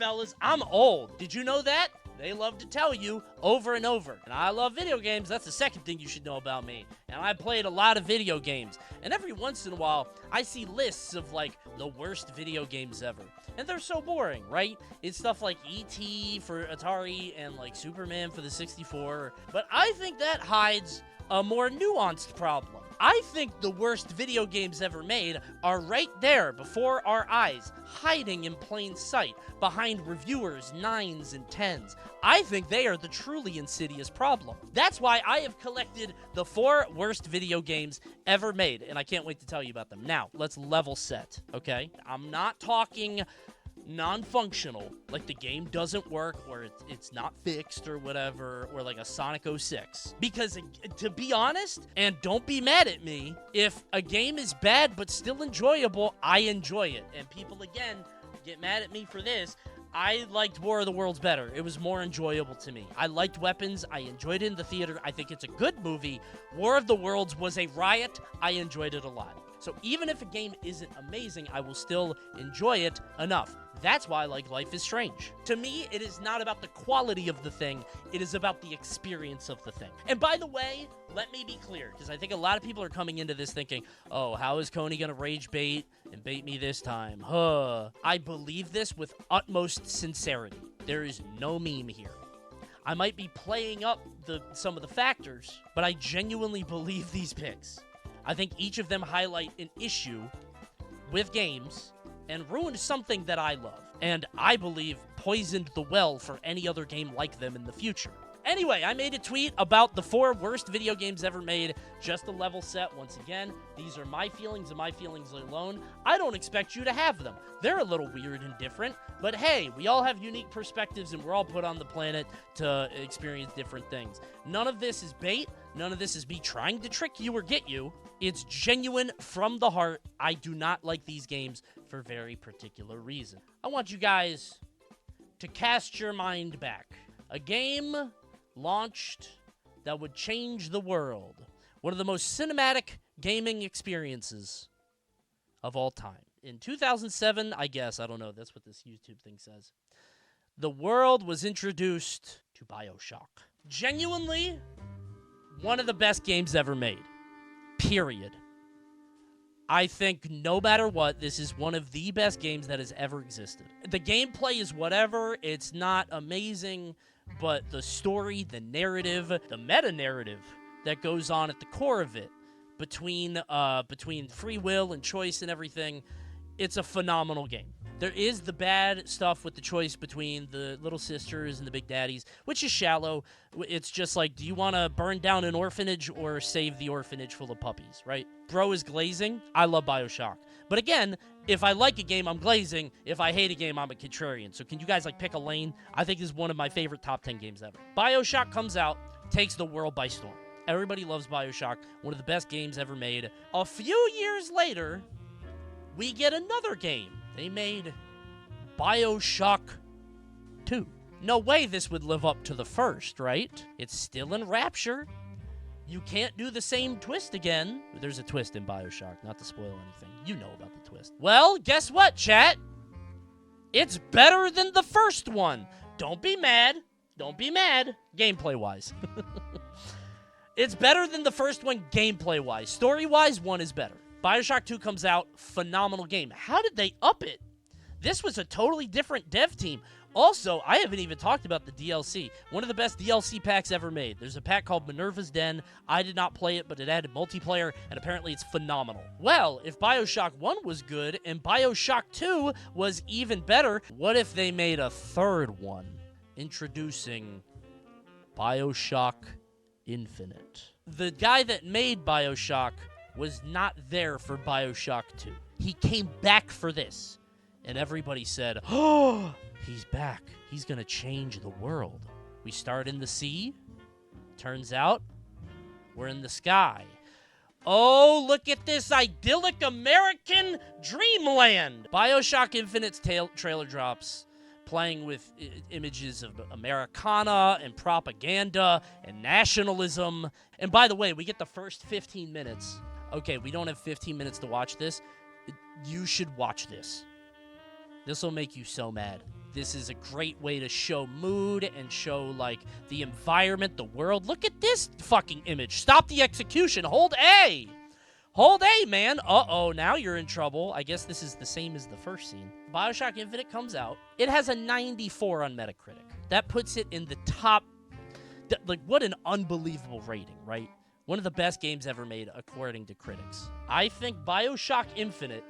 fellas, I'm old. Did you know that? They love to tell you over and over. And I love video games. That's the second thing you should know about me. And I played a lot of video games. And every once in a while, I see lists of, like, the worst video games ever. And they're so boring, right? It's stuff like E.T. for Atari and, like, Superman for the 64. But I think that hides a more nuanced problem. I think the worst video games ever made are right there before our eyes, hiding in plain sight, behind reviewers' 9s and 10s. I think they are the truly insidious problem. That's why I have collected the 4 worst video games ever made, and I can't wait to tell you about them. Now, let's level set, okay? I'm not talking non-functional, like the game doesn't work or it's not fixed or whatever, or like a Sonic 06. Because, to be honest, and don't be mad at me, if a game is bad but still enjoyable, I enjoy it. And people, again, get mad at me for this. I liked War of the Worlds better. It was more enjoyable to me. I liked Weapons. I enjoyed it in the theater. I think it's a good movie. War of the Worlds was a riot. I enjoyed it a lot. So even if a game isn't amazing, I will still enjoy it enough. That's why I like Life is Strange. To me, it is not about the quality of the thing. It is about the experience of the thing. And by the way, let me be clear, because I think a lot of people are coming into this thinking, oh, how is Coney going to rage bait and bait me this time? Huh. I believe this with utmost sincerity. There is no meme here. I might be playing up some of the factors, but I genuinely believe these picks. I think each of them highlight an issue with games and ruined something that I love, and I believe poisoned the well for any other game like them in the future. Anyway, I made a tweet about the 4 worst video games ever made, just a level set. Once again, these are my feelings and my feelings alone. I don't expect you to have them. They're a little weird and different, but hey, we all have unique perspectives and we're all put on the planet to experience different things. None of this is bait. None of this is me trying to trick you or get you. It's genuine from the heart. I do not like these games for very particular reason. I want you guys to cast your mind back. A game launched that would change the world. One of the most cinematic gaming experiences of all time. In 2007, I guess, I don't know, that's what this YouTube thing says. The world was introduced to BioShock. Genuinely, one of the best games ever made. Period. I think no matter what, this is one of the best games that has ever existed. The gameplay is whatever. It's not amazing, but the story, the narrative, the meta-narrative that goes on at the core of it, between free will and choice and everything, it's a phenomenal game. There is the bad stuff with the choice between the little sisters and the big daddies, which is shallow. It's just like, do you want to burn down an orphanage or save the orphanage full of puppies, right? Bro is glazing. I love BioShock. But again, if I like a game, I'm glazing. If I hate a game, I'm a contrarian. So can you guys, like, pick a lane? I think this is one of my favorite top 10 games ever. BioShock comes out, takes the world by storm. Everybody loves BioShock, one of the best games ever made. A few years later, we get another game. They made BioShock 2. No way this would live up to the first, right? It's still in Rapture. You can't do the same twist again. There's a twist in BioShock, not to spoil anything. You know about the twist. Well, guess what, chat? It's better than the first one. Don't be mad. Don't be mad. Gameplay-wise. It's better than the first one gameplay-wise. Story-wise, one is better. BioShock 2 comes out, phenomenal game. How did they up it? This was a totally different dev team. Also, I haven't even talked about the DLC. One of the best DLC packs ever made. There's a pack called Minerva's Den. I did not play it, but it added multiplayer, and apparently it's phenomenal. Well, if BioShock 1 was good, and BioShock 2 was even better, what if they made a third one? Introducing BioShock Infinite. The guy that made BioShock was not there for BioShock 2. He came back for this. And everybody said, oh, he's back. He's going to change the world. We start in the sea. Turns out, we're in the sky. Oh, look at this idyllic American dreamland. BioShock Infinite's trailer drops, playing with images of Americana and propaganda and nationalism. And by the way, we get the first 15 minutes. Okay, we don't have 15 minutes to watch this. You should watch this. This will make you so mad. This is a great way to show mood and show, like, the environment, the world. Look at this fucking image. Stop the execution. Hold A. Hold A, man. Uh-oh, now you're in trouble. I guess this is the same as the first scene. BioShock Infinite comes out. It has a 94 on Metacritic. That puts it in the top... Like, what an unbelievable rating, right? One of the best games ever made, according to critics. I think BioShock Infinite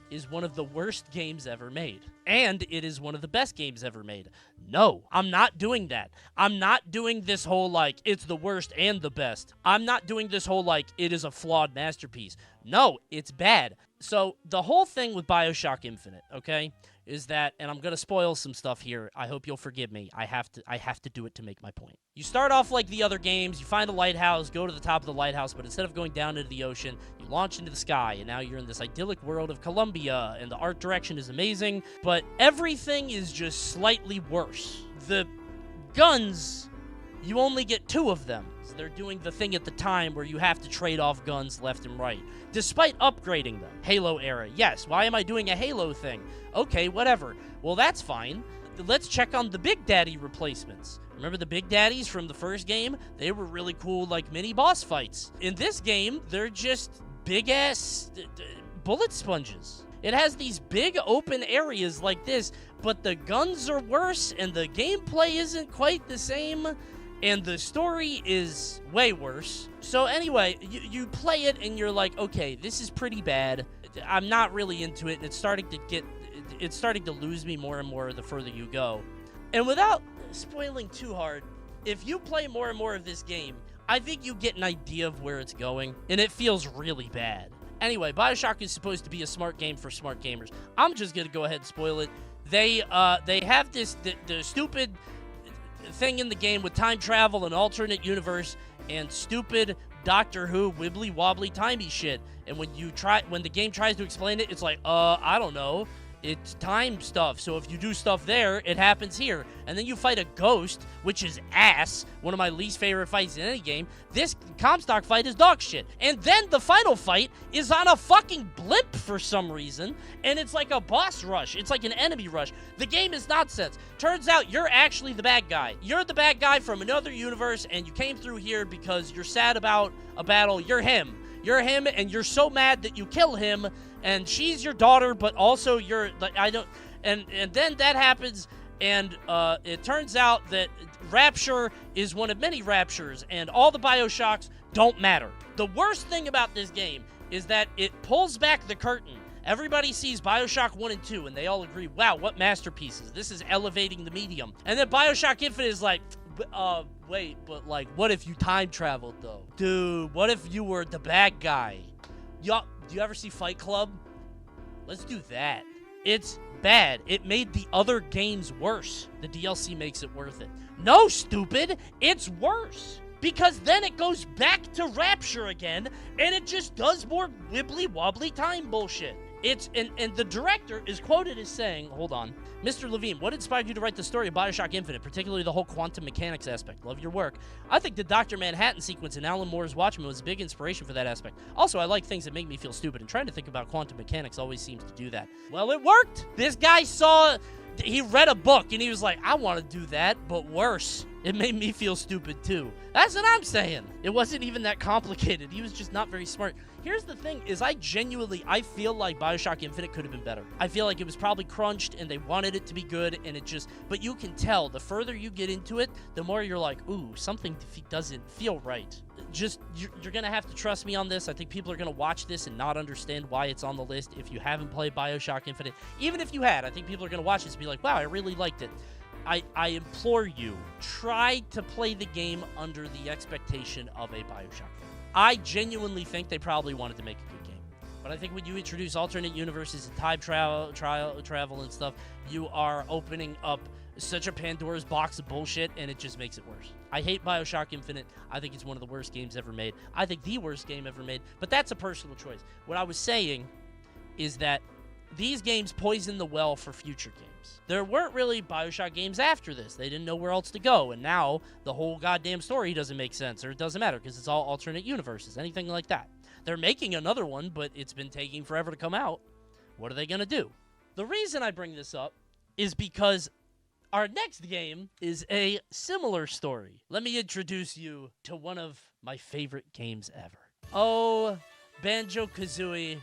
is one of the worst games ever made. And it is one of the best games ever made. No, I'm not doing that. I'm not doing this whole, like, it's the worst and the best. I'm not doing this whole, like, it is a flawed masterpiece. No, it's bad. So, the whole thing with BioShock Infinite, okay, is that, and I'm going to spoil some stuff here. I hope you'll forgive me. I have to do it to make my point. You start off like the other games. You find a lighthouse, go to the top of the lighthouse, but instead of going down into the ocean, you launch into the sky, and now you're in this idyllic world of Colombia, and the art direction is amazing, but everything is just slightly worse. The guns, you only get 2 of them. So they're doing the thing at the time where you have to trade off guns left and right, despite upgrading them. Halo era. Yes, why am I doing a Halo thing? Okay, whatever. Well, that's fine. Let's check on the Big Daddy replacements. Remember the Big Daddies from the first game? They were really cool, like, mini boss fights. In this game, they're just big-ass bullet sponges. It has these big open areas like this, but the guns are worse, and the gameplay isn't quite the same, and the story is way worse. So anyway, you play it, and you're like, okay, this is pretty bad. I'm not really into it, and it's starting to lose me more and more the further you go. And without spoiling too hard, if you play more and more of this game, I think you get an idea of where it's going, and it feels really bad. Anyway, BioShock is supposed to be a smart game for smart gamers. I'm just gonna go ahead and spoil it. They have the stupid thing in the game with time travel and alternate universe and stupid Doctor Who wibbly wobbly timey shit. And when the game tries to explain it, it's like, I don't know. It's time stuff, so if you do stuff there, it happens here. And then you fight a ghost, which is ass, one of my least favorite fights in any game. This Comstock fight is dog shit. And then the final fight is on a fucking blimp for some reason, and it's like a boss rush. It's like an enemy rush. The game is nonsense. Turns out you're actually the bad guy. You're the bad guy from another universe, and you came through here because you're sad about a battle. You're him. You're him, and you're so mad that you kill him, and she's your daughter, but also you're, like, and then that happens, and it turns out that Rapture is one of many Raptures, and all the BioShocks don't matter. The worst thing about this game is that it pulls back the curtain. Everybody sees BioShock 1 and 2, and they all agree, wow, what masterpieces. This is elevating the medium. And then BioShock Infinite is like, wait, but, like, what if you time traveled, though? Dude, what if you were the bad guy? Y'all, do you ever see Fight Club? Let's do that. It's bad. It made the other games worse. The DLC makes it worth it. No, stupid! It's worse! Because then it goes back to Rapture again, and it just does more wibbly-wobbly time bullshit. And the director is quoted as saying, hold on, Mr. Levine, what inspired you to write the story of BioShock Infinite, particularly the whole quantum mechanics aspect? Love your work. I think the Dr. Manhattan sequence in Alan Moore's Watchmen was a big inspiration for that aspect. Also, I like things that make me feel stupid, and trying to think about quantum mechanics always seems to do that. Well, it worked! This guy he read a book, and he was like, I want to do that, but worse. It made me feel stupid, too. That's what I'm saying. It wasn't even that complicated. He was just not very smart. Here's the thing, is I feel like BioShock Infinite could have been better. I feel like it was probably crunched, and they wanted it to be good, and but you can tell, the further you get into it, the more you're like, ooh, something doesn't feel right. You're gonna have to trust me on this. I think people are gonna watch this and not understand why it's on the list if you haven't played BioShock Infinite. Even if you had, I think people are gonna watch this and be like, wow, I really liked it. I implore you, try to play the game under the expectation of a BioShock game. I genuinely think they probably wanted to make a good game. But I think when you introduce alternate universes and time travel and stuff, you are opening up such a Pandora's box of bullshit, and it just makes it worse. I hate BioShock Infinite. I think it's one of the worst games ever made. I think the worst game ever made, but that's a personal choice. What I was saying is that these games poison the well for future games. There weren't really BioShock games after this. They didn't know where else to go, and now the whole goddamn story doesn't make sense, or it doesn't matter, because it's all alternate universes, anything like that. They're making another one, but it's been taking forever to come out. What are they going to do? The reason I bring this up is because our next game is a similar story. Let me introduce you to one of my favorite games ever. Oh, Banjo-Kazooie,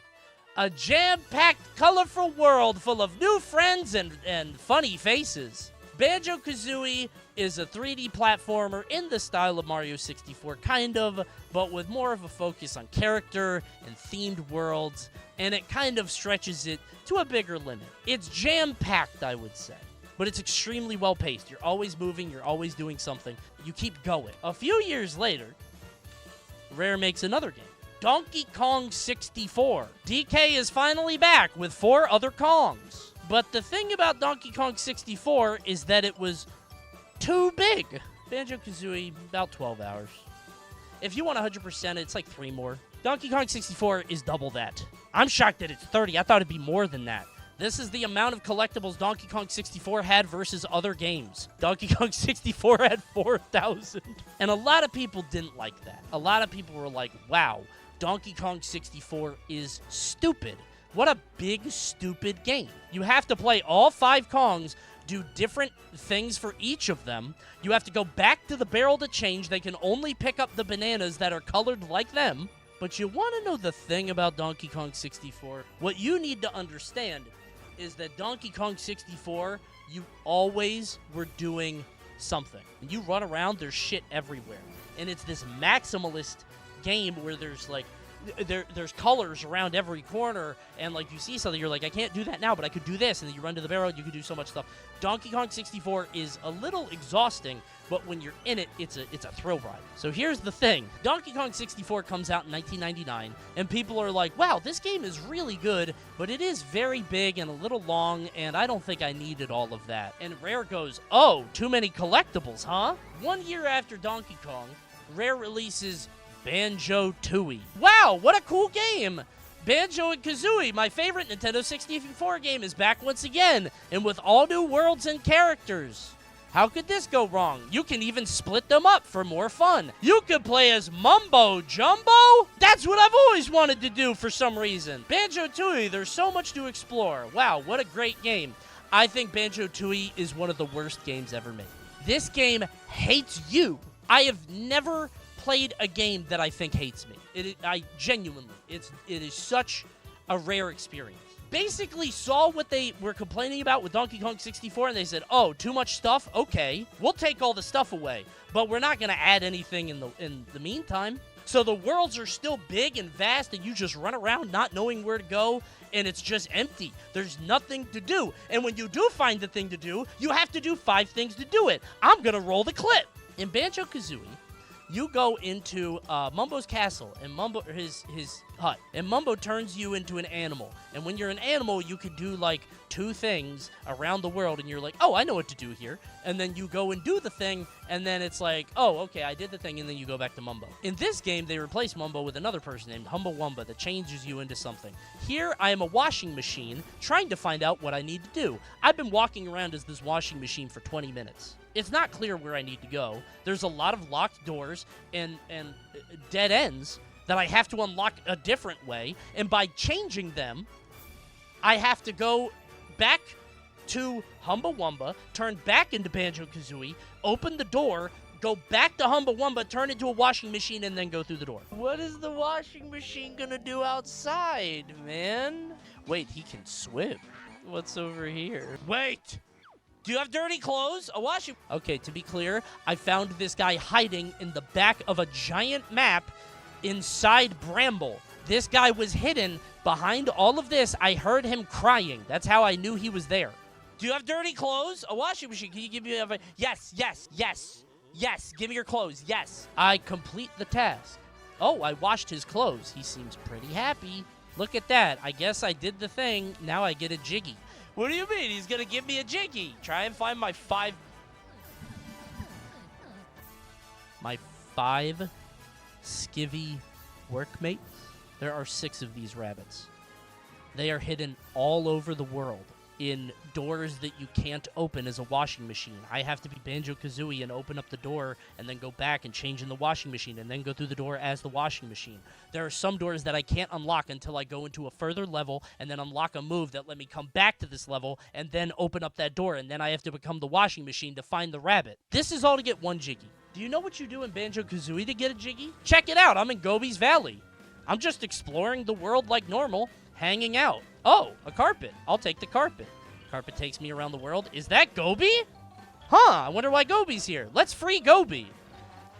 a jam-packed, colorful world full of new friends and funny faces. Banjo-Kazooie is a 3D platformer in the style of Mario 64, kind of, but with more of a focus on character and themed worlds, and it kind of stretches it to a bigger limit. It's jam-packed, I would say, but it's extremely well-paced. You're always moving, you're always doing something. You keep going. A few years later, Rare makes another game, Donkey Kong 64. DK is finally back with 4 other Kongs. But the thing about Donkey Kong 64 is that it was too big. Banjo-Kazooie, about 12 hours. If you want 100%, it's like 3 more. Donkey Kong 64 is double that. I'm shocked that it's 30. I thought it'd be more than that. This is the amount of collectibles Donkey Kong 64 had versus other games. Donkey Kong 64 had 4,000. And a lot of people didn't like that. A lot of people were like, wow, Donkey Kong 64 is stupid. What a big, stupid game. You have to play all 5 Kongs, do different things for each of them. You have to go back to the barrel to change. They can only pick up the bananas that are colored like them. But you want to know the thing about Donkey Kong 64? What you need to understand is that Donkey Kong 64, you always were doing something. When you run around, there's shit everywhere. And it's this maximalist game where there's like there's colors around every corner, and like you see something, you're like, I can't do that now, but I could do this, and then you run to the barrel, you can do so much stuff. Donkey Kong 64 is a little exhausting, but when you're in it, it's a thrill ride. So here's the thing. Donkey Kong 64 comes out in 1999, and people are like, wow, this game is really good, but it is very big and a little long, and I don't think I needed all of that. And Rare goes, oh, too many collectibles, huh? 1 year after Donkey Kong, Rare releases Banjo-Tooie. Wow, what a cool game! Banjo and Kazooie, my favorite Nintendo 64 game, is back once again, and with all new worlds and characters. How could this go wrong? You can even split them up for more fun. You could play as Mumbo Jumbo? That's what I've always wanted to do for some reason. Banjo-Tooie, there's so much to explore. Wow, what a great game. I think Banjo-Tooie is one of the worst games ever made. This game hates you. I have never played a game that I think hates me. I genuinely, it is such a rare experience. Basically saw what they were complaining about with Donkey Kong 64, and they said, oh, too much stuff? Okay, we'll take all the stuff away, but we're not going to add anything in the meantime. So the worlds are still big and vast, and you just run around not knowing where to go, and it's just empty. There's nothing to do. And when you do find the thing to do, you have to do 5 things to do it. I'm going to roll the clip. In Banjo-Kazooie, you go into Mumbo's castle and his hut, and Mumbo turns you into an animal. And when you're an animal, you can do like 2 things around the world, and you're like, oh, I know what to do here. And then you go and do the thing, and then it's like, oh, okay, I did the thing, and then you go back to Mumbo. In this game, they replace Mumbo with another person named Humba-Wumba that changes you into something. Here, I am a washing machine trying to find out what I need to do. I've been walking around as this washing machine for 20 minutes. It's not clear where I need to go. There's a lot of locked doors and dead ends that I have to unlock a different way. And by changing them, I have to go back to Humba-Wumba, turn back into Banjo-Kazooie, open the door, go back to Humba-Wumba, turn into a washing machine, and then go through the door. What is the washing machine gonna do outside, man? Wait, he can swim. What's over here? Wait! Do you have dirty clothes? A washing... Okay, to be clear, I found this guy hiding in the back of a giant map inside Bramble. This guy was hidden behind all of this. I heard him crying. That's how I knew he was there. Do you have dirty clothes? A washing machine. Can you give me a... Yes, yes, yes. Yes, give me your clothes. Yes. I complete the task. Oh, I washed his clothes. He seems pretty happy. Look at that. I guess I did the thing. Now I get a Jiggy. What do you mean? He's going to give me a Jiggy. Try and find my 5 skivvy workmates. There are 6 of these rabbits. They are hidden all over the world. in doors that you can't open as a washing machine. I have to be Banjo-Kazooie and open up the door and then go back and change in the washing machine and then go through the door as the washing machine. There are some doors that I can't unlock until I go into a further level and then unlock a move that let me come back to this level and then open up that door, and then I have to become the washing machine to find the rabbit. This is all to get one Jiggy. Do you know what you do in Banjo-Kazooie to get a Jiggy? Check it out. I'm in Gobi's Valley. I'm just exploring the world like normal, hanging out. Oh, a carpet. I'll take the carpet. Carpet takes me around the world. Is that Gobi? Huh, I wonder why Gobi's here. Let's free Gobi.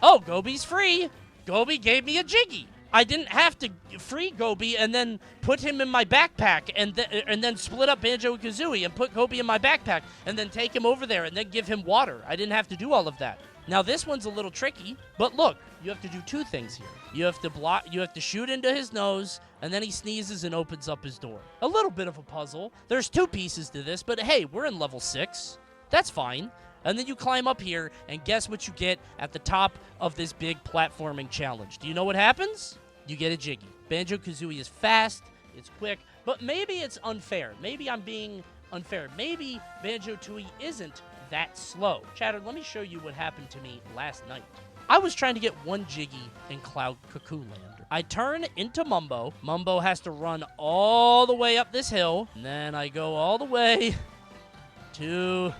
Oh, Gobi's free. Gobi gave me a Jiggy. I didn't have to free Gobi and then put him in my backpack and then split up Banjo-Kazooie and put Gobi in my backpack and then take him over there and then give him water. I didn't have to do all of that. Now, this one's a little tricky, but look, you have to do two things here. You have to shoot into his nose, and then he sneezes and opens up his door. A little bit of a puzzle. There's two pieces to this, but hey, we're in level 6. That's fine. And then you climb up here, and guess what you get at the top of this big platforming challenge? Do you know what happens? You get a Jiggy. Banjo-Kazooie is fast, it's quick, but maybe it's unfair. Maybe I'm being unfair. Maybe Banjo-Tooie isn't that slow. Chatter, let me show you what happened to me last night. I was trying to get one Jiggy in Cloud Cuckoo Land. I turn into Mumbo. Mumbo has to run all the way up this hill. And then I go all the way to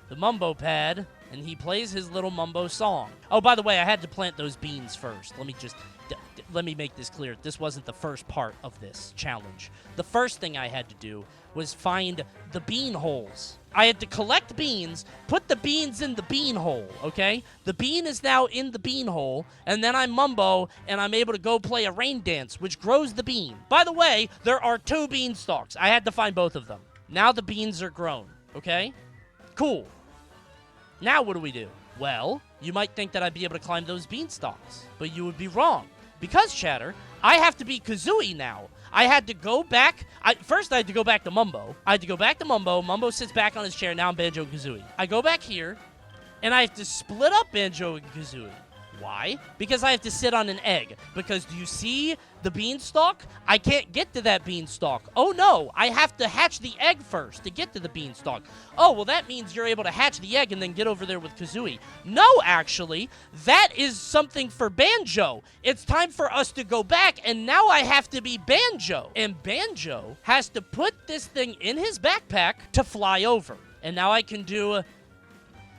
the Mumbo pad, and he plays his little Mumbo song. Oh, by the way, I had to plant those beans first. Let me make this clear. This wasn't the first part of this challenge. The first thing I had to do was find the bean holes. I had to collect beans, put the beans in the bean hole, okay? The bean is now in the bean hole, and then I'm Mumbo, and I'm able to go play a rain dance, which grows the bean. By the way, there are 2 beanstalks. I had to find both of them. Now the beans are grown, okay? Cool. Now what do we do? Well, you might think that I'd be able to climb those beanstalks, but you would be wrong. Because, Chatter, I have to be Kazooie now. I had to go back. First, I had to go back to Mumbo. I had to go back to Mumbo. Mumbo sits back on his chair. Now I'm Banjo-Kazooie. I go back here, and I have to split up Banjo and Kazooie. Why? Because I have to sit on an egg. Because do you see the beanstalk? I can't get to that beanstalk. Oh no, I have to hatch the egg first to get to the beanstalk. Oh, well that means you're able to hatch the egg and then get over there with Kazooie. No, actually, that is something for Banjo. It's time for us to go back, and now I have to be Banjo. And Banjo has to put this thing in his backpack to fly over. And now I can do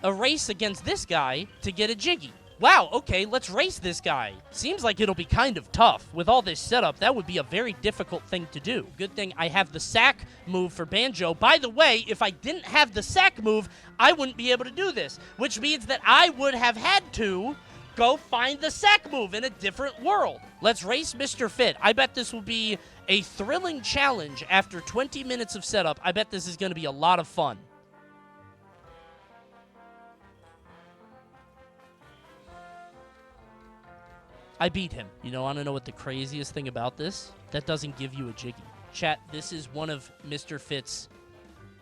a race against this guy to get a Jiggy. Wow, okay, let's race this guy. Seems like it'll be kind of tough. With all this setup, that would be a very difficult thing to do. Good thing I have the sack move for Banjo. By the way, if I didn't have the sack move, I wouldn't be able to do this, which means that I would have had to go find the sack move in a different world. Let's race Mr. Fit. I bet this will be a thrilling challenge after 20 minutes of setup. I bet this is going to be a lot of fun. I beat him. You want to know what the craziest thing about this? That doesn't give you a Jiggy. Chat, this is one of Mr. Fit's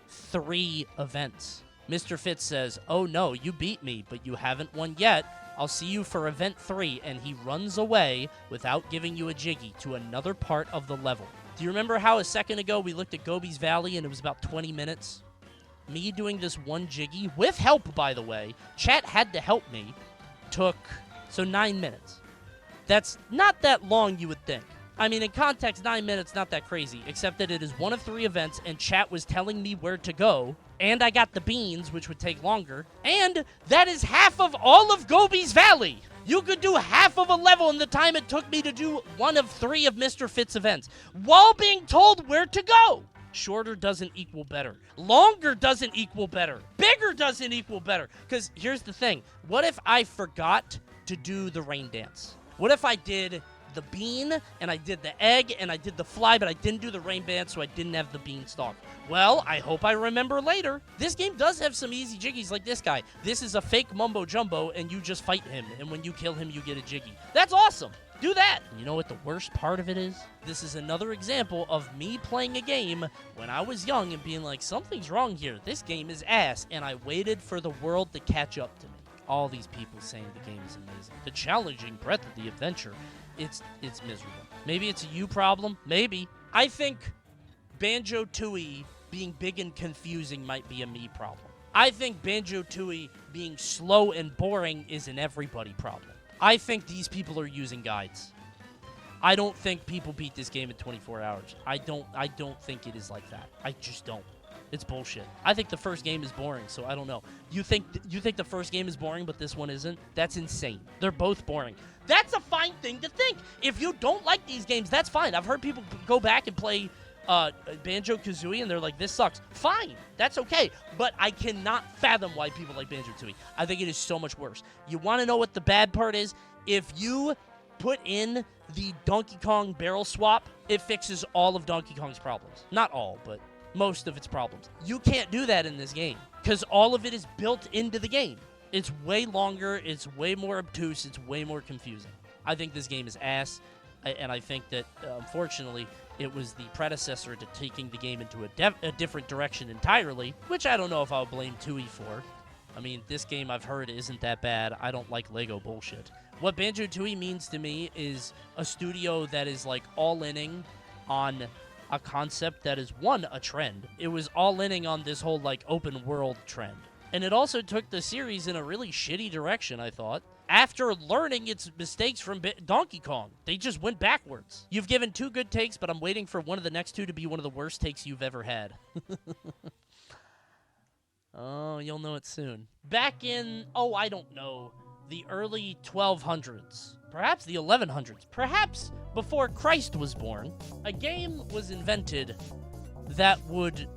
3 events. Mr. Fit says, oh no, you beat me, but you haven't won yet. I'll see you for event 3, and he runs away without giving you a Jiggy to another part of the level. Do you remember how a second ago we looked at Gobi's Valley and it was about 20 minutes? Me doing this one Jiggy, with help by the way, chat had to help me, took, 9 minutes. That's not that long, you would think. I mean, in context, 9 minutes, not that crazy, except that it is one of 3 events, and chat was telling me where to go, and I got the beans, which would take longer, and that is half of all of Gobi's Valley! You could do half of a level in the time it took me to do one of 3 of Mr. Fit's events, while being told where to go! Shorter doesn't equal better. Longer doesn't equal better. Bigger doesn't equal better. Because here's the thing. What if I forgot to do the rain dance? What if I did the bean, and I did the egg, and I did the fly, but I didn't do the rain dance, so I didn't have the beanstalk? Well, I hope I remember later. This game does have some easy Jiggies like this guy. This is a fake Mumbo Jumbo, and you just fight him, and when you kill him, you get a Jiggy. That's awesome! Do that! You know what the worst part of it is? This is another example of me playing a game when I was young and being like, something's wrong here. This game is ass, and I waited for the world to catch up to me. All these people saying the game is amazing. The challenging breadth of the adventure, it's miserable. Maybe it's a you problem. Maybe. I think Banjo-Tooie being big and confusing might be a me problem. I think Banjo-Tooie being slow and boring is an everybody problem. I think these people are using guides. I don't think people beat this game in 24 hours. I don't think it is like that. I just don't. It's bullshit. I think the first game is boring, so I don't know. You think the first game is boring, but this one isn't? That's insane. They're both boring. That's a fine thing to think. If you don't like these games, that's fine. I've heard people go back and play Banjo-Kazooie, and they're like, this sucks. Fine. That's okay. But I cannot fathom why people like Banjo-Tooie. I think it is so much worse. You want to know what the bad part is? If you put in the Donkey Kong barrel swap, it fixes all of Donkey Kong's problems. Not all, but most of its problems. You can't do that in this game because all of it is built into the game. It's way longer, it's way more obtuse, it's way more confusing. I think this game is ass, and I think that, unfortunately, it was the predecessor to taking the game into a different direction entirely, which I don't know if I'll blame Tooie for. I mean, this game I've heard isn't that bad. I don't like Lego bullshit. What Banjo-Tooie means to me is a studio that is, like, all-inning on a concept that is, one, a trend. It was all-inning on this whole, like, open-world trend. And it also took the series in a really shitty direction, I thought. After learning its mistakes from Donkey Kong, they just went backwards. You've given 2 good takes, but I'm waiting for one of the next 2 to be one of the worst takes you've ever had. Oh, you'll know it soon. Back in, I don't know, the early 1200s, perhaps the 1100s, perhaps before Christ was born, a game was invented that would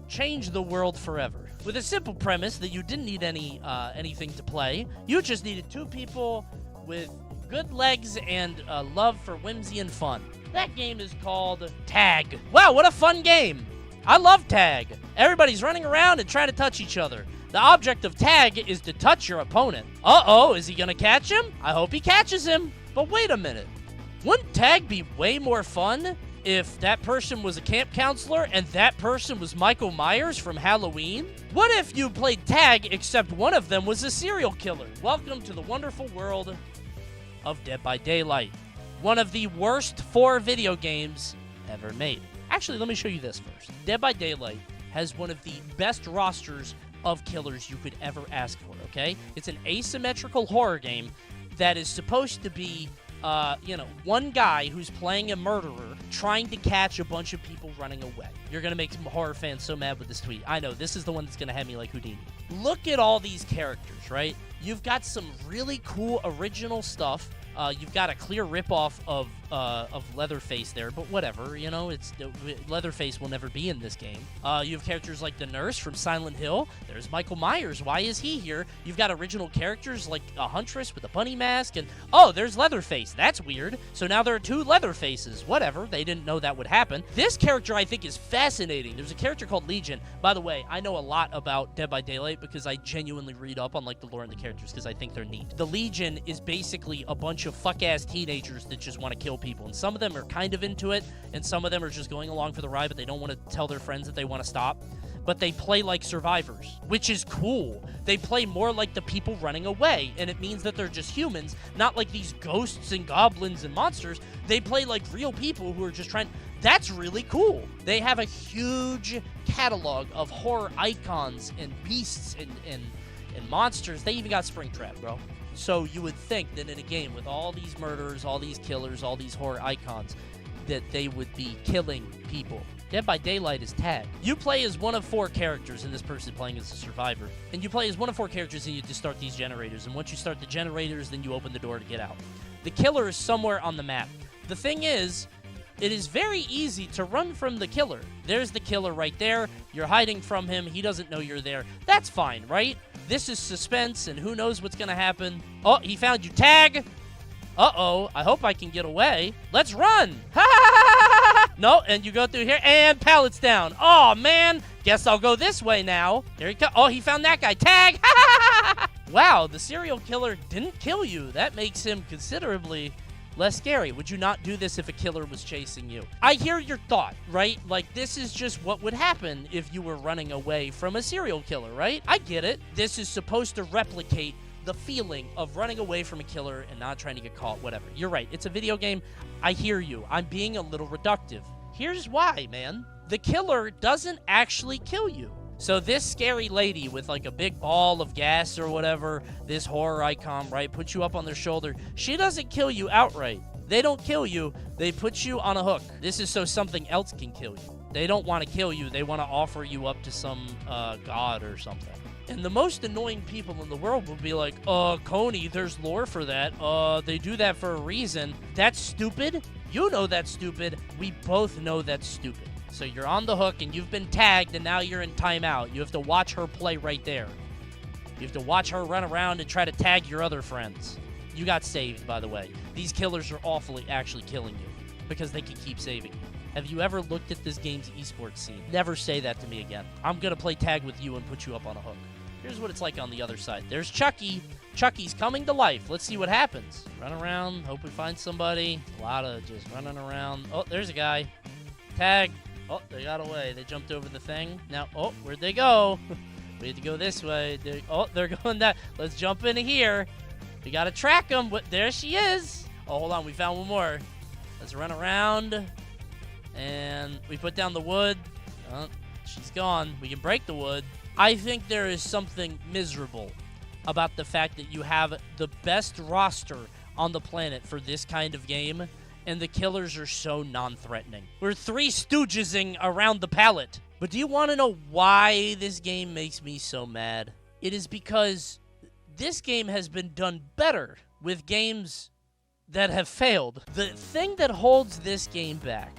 change the world forever. With a simple premise that you didn't need anything to play. You just needed 2 people with good legs and a love for whimsy and fun. That game is called Tag. Wow, what a fun game. I love Tag. Everybody's running around and trying to touch each other. The object of Tag is to touch your opponent. Uh-oh, is he gonna catch him? I hope he catches him. But wait a minute. Wouldn't Tag be way more fun if that person was a camp counselor and that person was Michael Myers from Halloween? What if you played Tag except one of them was a serial killer? Welcome to the wonderful world of Dead by Daylight. One of the worst 4 video games ever made. Actually, let me show you this first. Dead by Daylight has one of the best rosters of killers you could ever ask for, okay? It's an asymmetrical horror game that is supposed to be one guy who's playing a murderer trying to catch a bunch of people running away. You're going to make some horror fans so mad with this tweet. I know, this is the one that's going to have me like Houdini. Look at all these characters, right? You've got some really cool original stuff. You've got a clear ripoff of Leatherface there, but whatever, Leatherface will never be in this game. You have characters like the nurse from Silent Hill. There's Michael Myers. Why is he here? You've got original characters like a huntress with a bunny mask, and there's Leatherface. That's weird. So now there are 2 Leatherfaces. Whatever. They didn't know that would happen. This character I think is fascinating. There's a character called Legion. By the way, I know a lot about Dead by Daylight because I genuinely read up on like the lore and the characters because I think they're neat. The Legion is basically a bunch of fuck-ass teenagers that just want to kill people. And some of them are kind of into it, and some of them are just going along for the ride, but they don't want to tell their friends that they want to stop. But they play like survivors, which is cool. They play more like the people running away, and it means that they're just humans, not like these ghosts and goblins and monsters. They play like real people who are just trying... That's really cool. They have a huge catalog of horror icons and beasts and monsters. They even got Springtrap, bro. So you would think that in a game with all these murderers, all these killers, all these horror icons, that they would be killing people. Dead by Daylight is Tag. You play as one of 4 characters, and this person playing as a survivor. And you play as one of 4 characters, and you just start these generators. And once you start the generators, then you open the door to get out. The killer is somewhere on the map. The thing is, it is very easy to run from the killer. There's the killer right there. You're hiding from him. He doesn't know you're there. That's fine, right? This is suspense, and who knows what's going to happen. Oh, he found you. Tag! Uh-oh. I hope I can get away. Let's run! No, and you go through here, and pallets down. Oh, man. Guess I'll go this way now. Here he comes. Oh, he found that guy. Tag! Wow, the serial killer didn't kill you. That makes him considerably less scary. Would you not do this if a killer was chasing you? I hear your thought, right? Like, this is just what would happen if you were running away from a serial killer, right? I get it. This is supposed to replicate the feeling of running away from a killer and not trying to get caught, whatever. You're right. It's a video game. I hear you. I'm being a little reductive. Here's why, man. the killer doesn't actually kill you. So this scary lady with like a big ball of gas or whatever, this horror icon, right, puts you up on their shoulder. She doesn't kill you outright. They don't kill you. They put you on a hook. This is so something else can kill you. They don't want to kill you. They want to offer you up to some god or something. And the most annoying people in the world will be like, Coney, there's lore for that. They do that for a reason. That's stupid. You know that's stupid. We both know that's stupid. So you're on the hook, and you've been tagged, and now you're in timeout. You have to watch her play right there. You have to watch her run around and try to tag your other friends. You got saved, by the way. These killers are awfully actually killing you because they can keep saving you. Have you ever looked at this game's esports scene? Never say that to me again. I'm going to play tag with you and put you up on a hook. Here's what it's like on the other side. There's Chucky. Chucky's coming to life. Let's see what happens. Run around. Hope we find somebody. A lot of just running around. Oh, there's a guy. Tag. Oh, they got away. They jumped over the thing. Now, oh, where'd they go? We had to go this way. They're going that. Let's jump into here. We got to track them. There she is. Oh, hold on. We found one more. Let's run around. And we put down the wood. Oh, she's gone. We can break the wood. I think there is something miserable about the fact that you have the best roster on the planet for this kind of game, and the killers are so non-threatening. We're three stoogesing around the pallet. But do you want to know why this game makes me so mad? It is because this game has been done better with games that have failed. The thing that holds this game back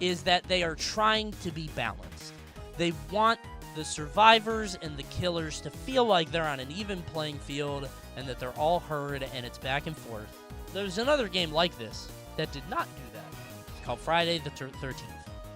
is that they are trying to be balanced. They want the survivors and the killers to feel like they're on an even playing field and that they're all heard and it's back and forth. There's another game like this that did not do that. It's called Friday the 13th.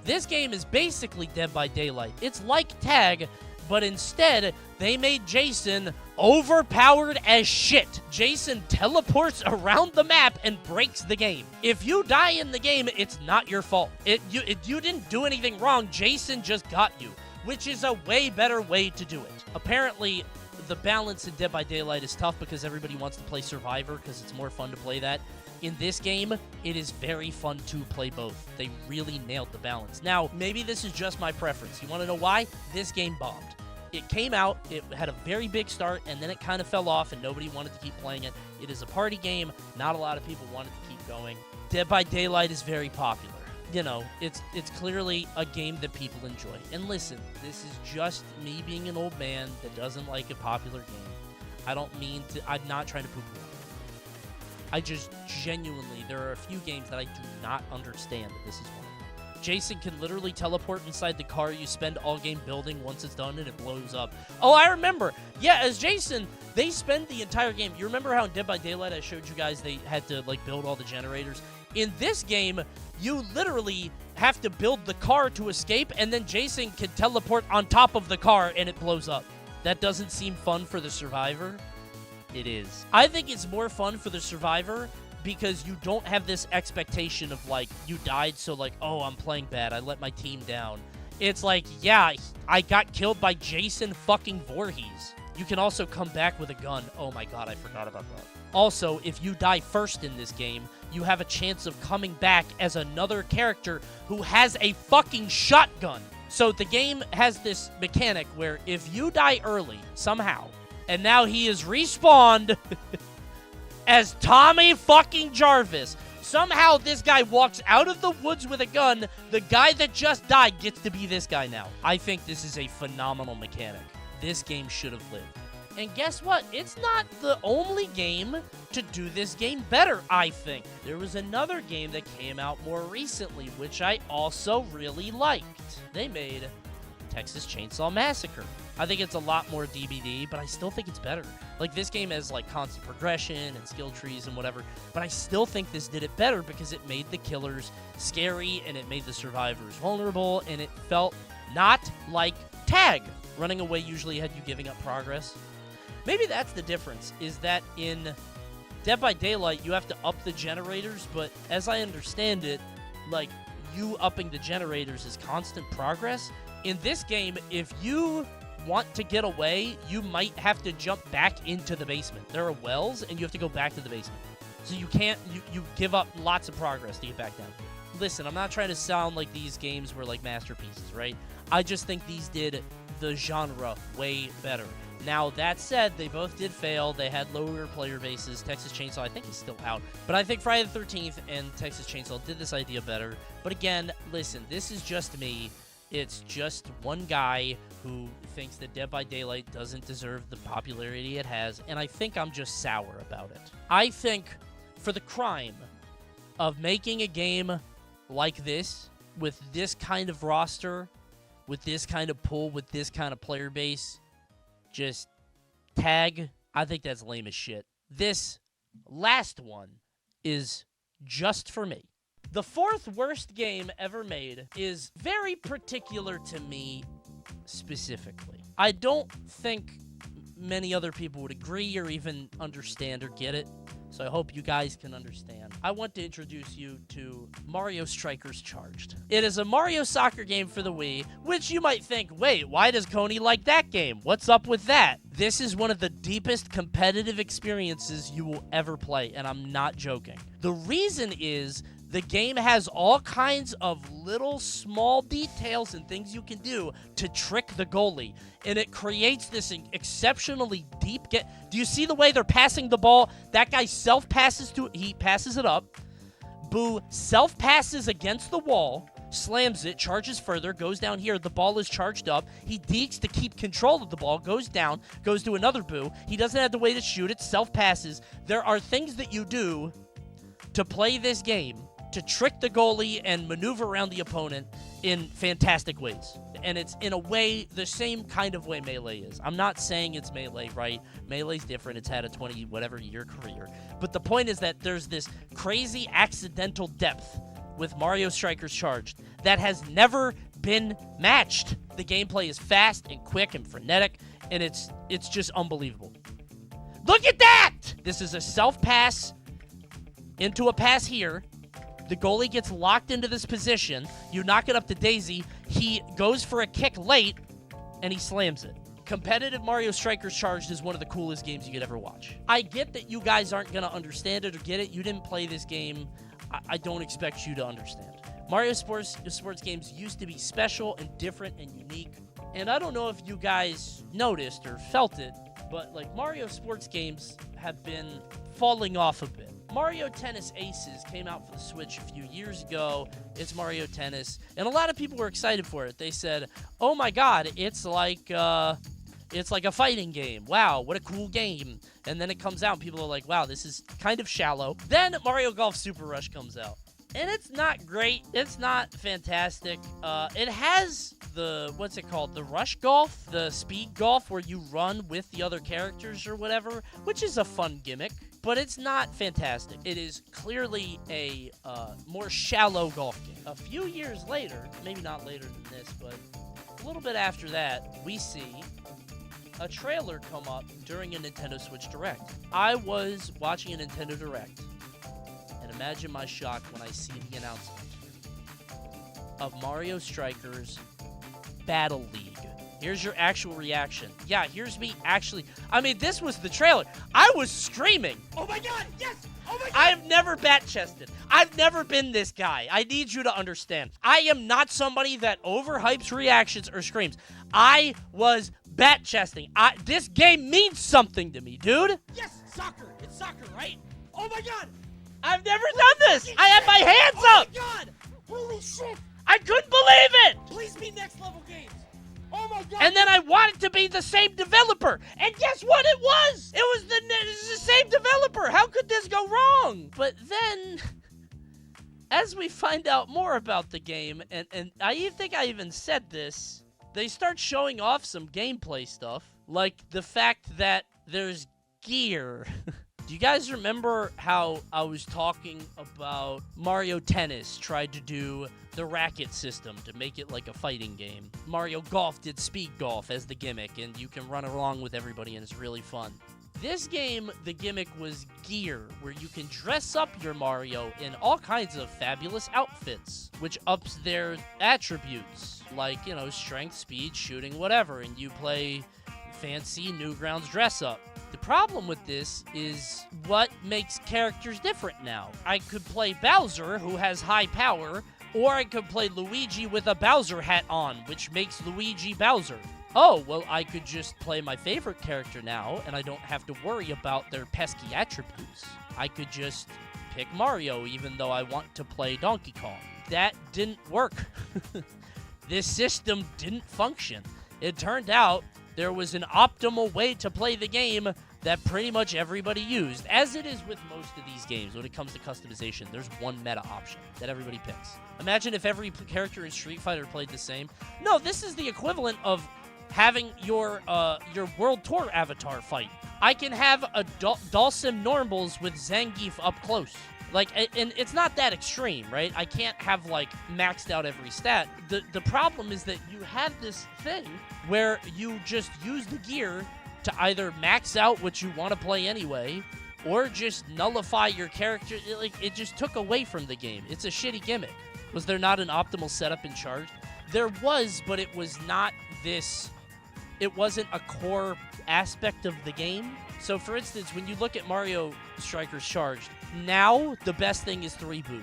This game is basically Dead by Daylight. It's like Tag, but instead, they made Jason overpowered as shit. Jason teleports around the map and breaks the game. If you die in the game, it's not your fault. You didn't do anything wrong. Jason just got you, which is a way better way to do it. Apparently, the balance in Dead by Daylight is tough because everybody wants to play Survivor because it's more fun to play that. In this game, it is very fun to play both. They really nailed the balance. Now, maybe this is just my preference. You want to know why? This game bombed. It came out, it had a very big start, and then it kind of fell off, and nobody wanted to keep playing it. It is a party game. Not a lot of people wanted to keep going. Dead by Daylight is very popular. You know, it's clearly a game that people enjoy. And listen, this is just me being an old man that doesn't like a popular game. I don't mean to, I'm not trying to poo-poo. I just genuinely, there are a few games that I do not understand that this is one. Jason can literally teleport inside the car you spend all game building. Once it's done and it blows up. Oh, I remember. Yeah, as Jason, they spend the entire game. You remember how in Dead by Daylight I showed you guys they had to like build all the generators? In this game, you literally have to build the car to escape, and then Jason can teleport on top of the car and it blows up. That doesn't seem fun for the survivor. It is. I think it's more fun for the survivor because you don't have this expectation of, like, you died, so, like, oh, I'm playing bad. I let my team down. It's like, yeah, I got killed by Jason fucking Voorhees. You can also come back with a gun. Oh, my God, I forgot about that. Also, if you die first in this game, you have a chance of coming back as another character who has a fucking shotgun. So the game has this mechanic where if you die early, somehow, and now he is respawned as Tommy fucking Jarvis. Somehow this guy walks out of the woods with a gun. The guy that just died gets to be this guy now. I think this is a phenomenal mechanic. This game should have lived. And guess what? It's not the only game to do this game better, I think. There was another game that came out more recently, which I also really liked. They made Texas Chainsaw Massacre. I think it's a lot more DBD, but I still think it's better. Like, this game has, like, constant progression and skill trees and whatever, but I still think this did it better because it made the killers scary and it made the survivors vulnerable, and it felt not like Tag. Running away usually had you giving up progress. Maybe that's the difference, is that in Dead by Daylight, you have to up the generators, but as I understand it, like, you upping the generators is constant progress. In this game, if you want to get away, you might have to jump back into the basement. There are wells, and you have to go back to the basement. So you can't, you give up lots of progress to get back down here. listen, I'm not trying to sound like these games were like masterpieces, right? I just think these did the genre way better. Now, that said, they both did fail. They had lower player bases. Texas Chainsaw, I think, is still out. But I think Friday the 13th and Texas Chainsaw did this idea better. But again, listen, this is just me. It's just one guy who thinks that Dead by Daylight doesn't deserve the popularity it has, and I think I'm just sour about it. I think for the crime of making a game like this, with this kind of roster, with this kind of pull, with this kind of player base, just tag, I think that's lame as shit. This last one is just for me. The fourth worst game ever made is very particular to me specifically. I don't think many other people would agree or even understand or get it, so I hope you guys can understand. I want to introduce you to Mario Strikers Charged. It is a Mario soccer game for the Wii, which you might think, wait, why does Coney like that game? What's up with that? This is one of the deepest competitive experiences you will ever play, and I'm not joking. The reason is the game has all kinds of little small details and things you can do to trick the goalie, and it creates this exceptionally deep Do you see the way they're passing the ball? That guy self-passes he passes it up. Boo self-passes against the wall, slams it, charges further, goes down here. The ball is charged up. He deeks to keep control of the ball, goes down, goes to another Boo. He doesn't have the way to shoot it, self-passes. There are things that you do to play this game to trick the goalie and maneuver around the opponent in fantastic ways. And it's in a way, the same kind of way Melee is. I'm not saying it's Melee, right? Melee's different. It's had a 20-whatever year career. But the point is that there's this crazy accidental depth with Mario Strikers Charged that has never been matched. The gameplay is fast and quick and frenetic, and it's just unbelievable. Look at that! This is a self-pass into a pass here. The goalie gets locked into this position. You knock it up to Daisy. He goes for a kick late, and he slams it. Competitive Mario Strikers Charged is one of the coolest games you could ever watch. I get that you guys aren't going to understand it or get it. You didn't play this game. I don't expect you to understand. Mario sports games used to be special and different and unique. And I don't know if you guys noticed or felt it, but like Mario sports games have been falling off a bit. Mario Tennis Aces came out for the Switch a few years ago. It's Mario Tennis, and a lot of people were excited for it. They said, "Oh my God, it's like a fighting game. Wow, what a cool game!" And then it comes out, and people are like, "Wow, this is kind of shallow." Then Mario Golf Super Rush comes out, and it's not great. It's not fantastic. It has the the Rush Golf, the speed golf where you run with the other characters or whatever, which is a fun gimmick. But it's not fantastic. It is clearly a more shallow golf game. A few years later, maybe not later than this, but a little bit after that, we see a trailer come up during a Nintendo Switch Direct. I was watching a Nintendo Direct, and imagine my shock when I see the announcement of Mario Strikers Battle League. Here's your actual reaction. Yeah, here's me actually. I mean, this was the trailer. I was screaming. Oh my God, yes! Oh my God! I've never bat-chested. I've never been this guy. I need you to understand. I am not somebody that overhypes reactions or screams. I was bat-chesting. This game means something to me, dude. Yes, soccer. It's soccer, right? Oh my God! I've never done this. I had my hands up. Oh my God! Holy shit! I couldn't believe it. Please be next level games. Oh my God. And then I want it to be the same developer. And guess what it was? It was the same developer. How could this go wrong? But then, as we find out more about the game, and I think I even said this, they start showing off some gameplay stuff. Like the fact that there's gear. Do you guys remember how I was talking about Mario Tennis tried to do the racket system to make it like a fighting game? Mario Golf did speed golf as the gimmick, and you can run along with everybody, and it's really fun. This game, the gimmick was gear, where you can dress up your Mario in all kinds of fabulous outfits, which ups their attributes, like, strength, speed, shooting, whatever, and you play fancy Newgrounds dress up. The problem with this is what makes characters different now. I could play Bowser, who has high power, or I could play Luigi with a Bowser hat on, which makes Luigi Bowser. Oh, well, I could just play my favorite character now, and I don't have to worry about their pesky attributes. I could just pick Mario, even though I want to play Donkey Kong. That didn't work. This system didn't function. It turned out there was an optimal way to play the game that pretty much everybody used. As it is with most of these games, when it comes to customization, there's one meta option that everybody picks. Imagine if every character in Street Fighter played the same. No, this is the equivalent of having your World Tour avatar fight. I can have a Dhalsim normals with Zangief up close. Like, and it's not that extreme, right? I can't have, like, maxed out every stat. The problem is that you have this thing where you just use the gear to either max out what you want to play anyway, or just nullify your character. It just took away from the game. It's a shitty gimmick. Was there not an optimal setup in Charged? There was, but it was not this. It wasn't a core aspect of the game. So, for instance, when you look at Mario Strikers Charged, now the best thing is 3 boos.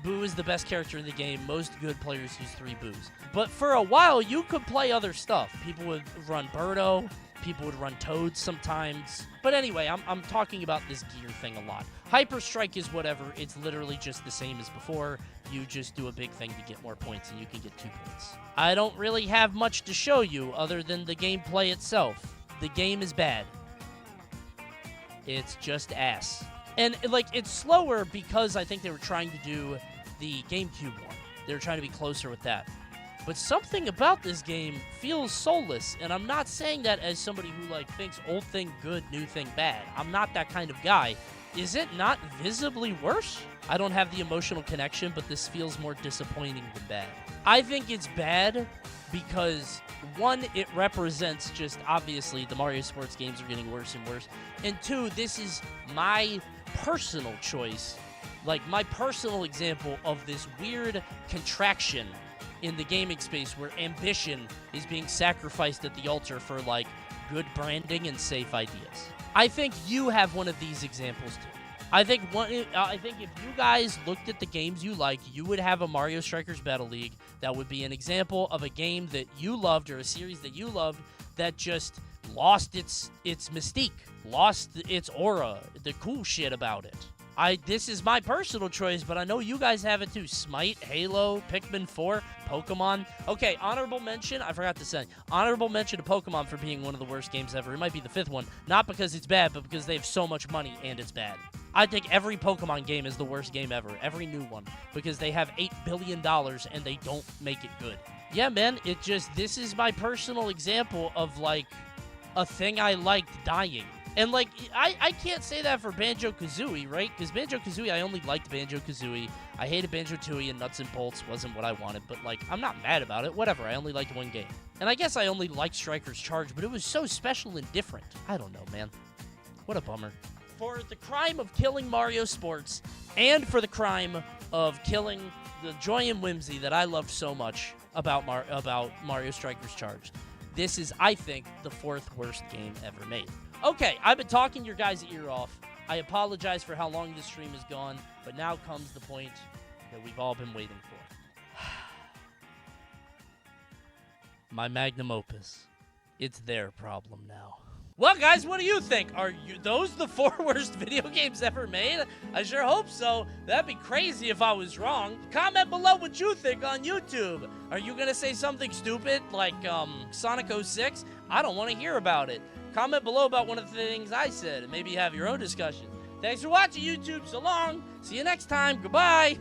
Boo is the best character in the game. Most good players use 3 boos. But for a while, you could play other stuff. People would run Birdo. People would run Toad sometimes. But anyway, I'm talking about this gear thing a lot. Hyper Strike is whatever. It's literally just the same as before. You just do a big thing to get more points, and you can get 2 points. I don't really have much to show you other than the gameplay itself. The game is bad. It's just ass. And, like, it's slower because I think they were trying to do the GameCube one. They were trying to be closer with that. But something about this game feels soulless, and I'm not saying that as somebody who, like, thinks old thing good, new thing bad. I'm not that kind of guy. Is it not visibly worse? I don't have the emotional connection, but this feels more disappointing than bad. I think it's bad because, one, it represents just, obviously, the Mario sports games are getting worse and worse. And 2, this is my personal choice, like my personal example of this weird contraction in the gaming space where ambition is being sacrificed at the altar for, like, good branding and safe ideas. I think you have one of these examples too. I think if you guys looked at the games you like, you would have a Mario Strikers Battle League that would be an example of a game that you loved or a series that you loved that just lost its mystique, lost its aura, the cool shit about it. This is my personal choice, but I know you guys have it too. Smite, Halo, Pikmin 4, Pokemon. Okay, honorable mention, I forgot to say. Honorable mention to Pokemon for being one of the worst games ever. It might be the 5th one. Not because it's bad, but because they have so much money and it's bad. I think every Pokemon game is the worst game ever. Every new one. Because they have $8 billion and they don't make it good. Yeah, man, this is my personal example of, like, a thing I liked dying. And, like, I can't say that for Banjo-Kazooie, right? Because Banjo-Kazooie, I only liked Banjo-Kazooie. I hated Banjo-Tooie and Nuts and Bolts wasn't what I wanted. But, like, I'm not mad about it. Whatever, I only liked one game. And I guess I only liked Strikers Charge, but it was so special and different. I don't know, man. What a bummer. For the crime of killing Mario Sports, and for the crime of killing the joy and whimsy that I loved so much about Mario Strikers Charged, this is, I think, the 4th worst game ever made. Okay, I've been talking your guys' ear off. I apologize for how long this stream has gone, but now comes the point that we've all been waiting for. My magnum opus. It's their problem now. Well, guys, what do you think? Are those the 4 worst video games ever made? I sure hope so. That'd be crazy if I was wrong. Comment below what you think on YouTube. Are you gonna say something stupid like Sonic 06? I don't want to hear about it. Comment below about one of the things I said and maybe have your own discussion. Thanks for watching, YouTube. So long. See you next time. Goodbye.